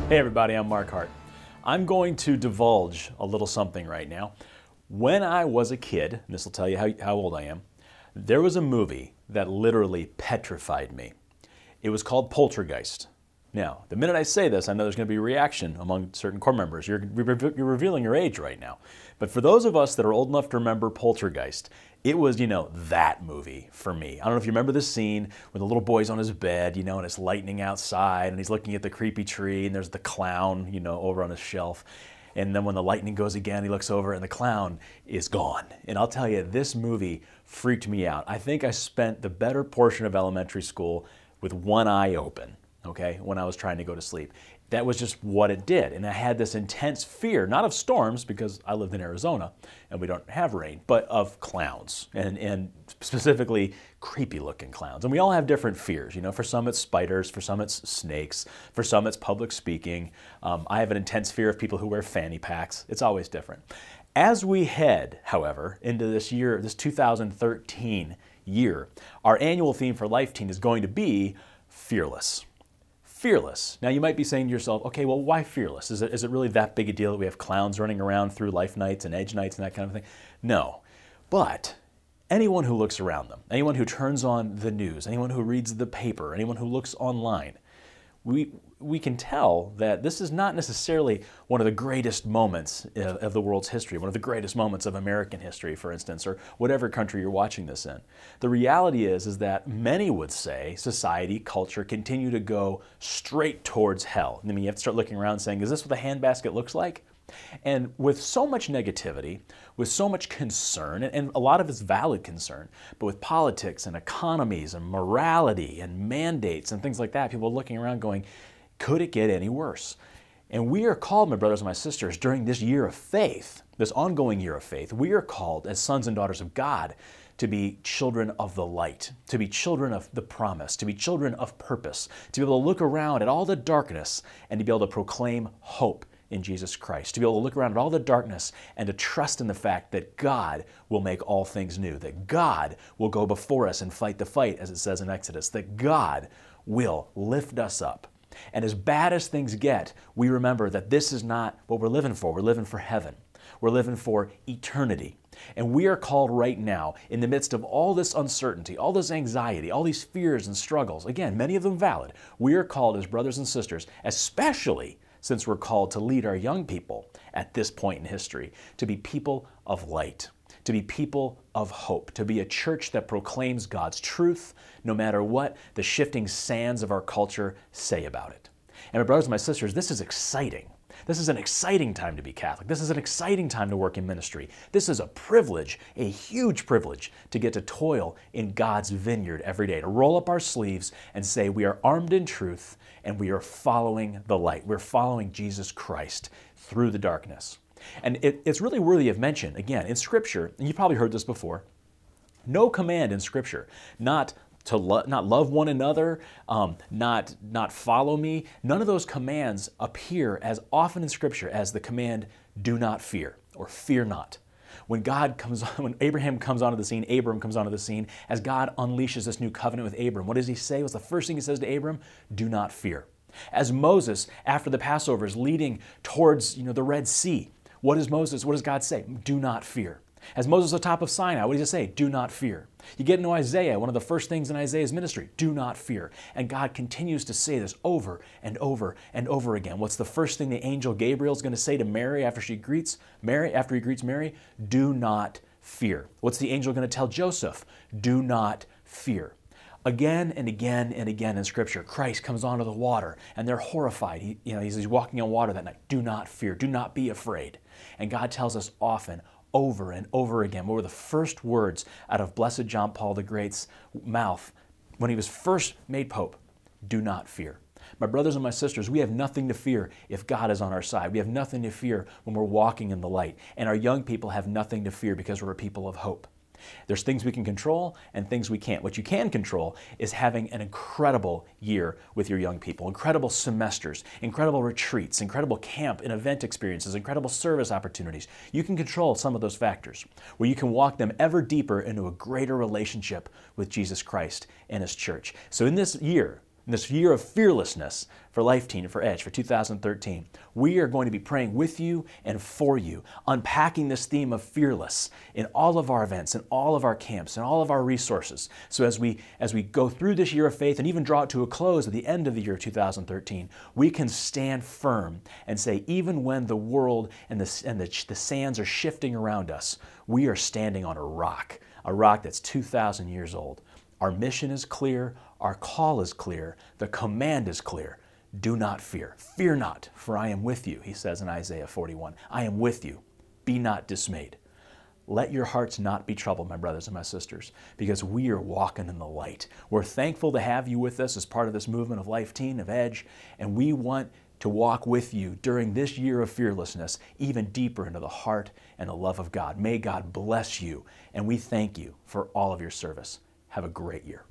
Hey everybody, I'm Mark Hart. I'm going to divulge a little something right now. When I was a kid, and this will tell you how old I am, there was a movie that literally petrified me. It was called Poltergeist. Now, the minute I say this, I know there's going to be a reaction among certain core members. You're revealing your age right now. But for those of us that are old enough to remember Poltergeist, it was, that movie for me. I don't know if you remember the scene where the little boy's on his bed, and it's lightning outside, and he's looking at the creepy tree, and there's the clown, over on his shelf. And then when the lightning goes again, he looks over, and the clown is gone. And I'll tell you, this movie freaked me out. I think I spent the better portion of elementary school with one eye open. Okay, when I was trying to go to sleep. That was just what it did. And I had this intense fear, not of storms, because I lived in Arizona and we don't have rain, but of clowns, and specifically creepy looking clowns. And we all have different fears. For some it's spiders, for some it's snakes, for some it's public speaking. I have an intense fear of people who wear fanny packs. It's always different. As we head, however, into this year, this 2013 year, our annual theme for Life Teen is going to be fearless. Fearless. Now you might be saying to yourself, okay, well, why fearless? Is it really that big a deal that we have clowns running around through life nights and edge nights and that kind of thing? No. But anyone who looks around them, anyone who turns on the news, anyone who reads the paper, anyone who looks online, we can tell that this is not necessarily one of the greatest moments of the world's history, one of the greatest moments of American history, for instance, or whatever country you're watching this in. The reality is that many would say society, culture continue to go straight towards hell. I mean, you have to start looking around saying, is this what the handbasket looks like? And with so much negativity, with so much concern, and a lot of it's valid concern, but with politics and economies and morality and mandates and things like that, people are looking around going, could it get any worse? And we are called, my brothers and my sisters, during this year of faith, this ongoing year of faith, we are called as sons and daughters of God to be children of the light, to be children of the promise, to be children of purpose, to be able to look around at all the darkness and to be able to proclaim hope in Jesus Christ, to be able to look around at all the darkness and to trust in the fact that God will make all things new, that God will go before us and fight the fight, as it says in Exodus, that God will lift us up. And as bad as things get, we remember that this is not what we're living for. We're living for heaven. We're living for eternity. And we are called right now, in the midst of all this uncertainty, all this anxiety, all these fears and struggles, again, many of them valid, we are called as brothers and sisters, especially since we're called to lead our young people at this point in history, to be people of light, to be people of hope, to be a church that proclaims God's truth no matter what the shifting sands of our culture say about it. And my brothers and my sisters, this is exciting. This is an exciting time to be Catholic. This is an exciting time to work in ministry. This is a privilege, a huge privilege, to get to toil in God's vineyard every day, to roll up our sleeves and say we are armed in truth and we are following the light. We're following Jesus Christ through the darkness. And it's really worthy of mention, again, in Scripture, and you've probably heard this before, no command in Scripture, not love one another, not follow me. None of those commands appear as often in Scripture as the command, do not fear, or fear not. When Abraham comes onto the scene, Abram comes onto the scene, as God unleashes this new covenant with Abram, what does he say? What's the first thing he says to Abram? Do not fear. As Moses, after the Passover, is leading towards the Red Sea, what does God say? Do not fear. As Moses on top of Sinai, what does he say? Do not fear. You get into Isaiah, one of the first things in Isaiah's ministry, do not fear. And God continues to say this over and over and over again. What's the first thing the angel Gabriel is going to say to Mary after he greets Mary? Do not fear. What's the angel going to tell Joseph? Do not fear. Again and again and again in Scripture, Christ comes onto the water and they're horrified. He's walking on water that night. Do not fear. Do not be afraid. And God tells us often, over and over again, what were the first words out of Blessed John Paul the Great's mouth when he was first made Pope? Do not fear. My brothers and my sisters, we have nothing to fear if God is on our side. We have nothing to fear when we're walking in the light. And our young people have nothing to fear because we're a people of hope. There's things we can control and things we can't. What you can control is having an incredible year with your young people, incredible semesters, incredible retreats, incredible camp and event experiences, incredible service opportunities. You can control some of those factors where you can walk them ever deeper into a greater relationship with Jesus Christ and His church. So in this year, in this year of fearlessness for Life Teen and for Edge for 2013, we are going to be praying with you and for you, unpacking this theme of fearless in all of our events, in all of our camps, and all of our resources. So as we go through this year of faith and even draw it to a close at the end of the year 2013, we can stand firm and say, even when the world and the sands are shifting around us, we are standing on a rock that's 2,000 years old. Our mission is clear, our call is clear, the command is clear. Do not fear. Fear not, for I am with you, he says in Isaiah 41. I am with you. Be not dismayed. Let your hearts not be troubled, my brothers and my sisters, because we are walking in the light. We're thankful to have you with us as part of this movement of Life Teen, of Edge, and we want to walk with you during this year of fearlessness, even deeper into the heart and the love of God. May God bless you, and we thank you for all of your service. Have a great year.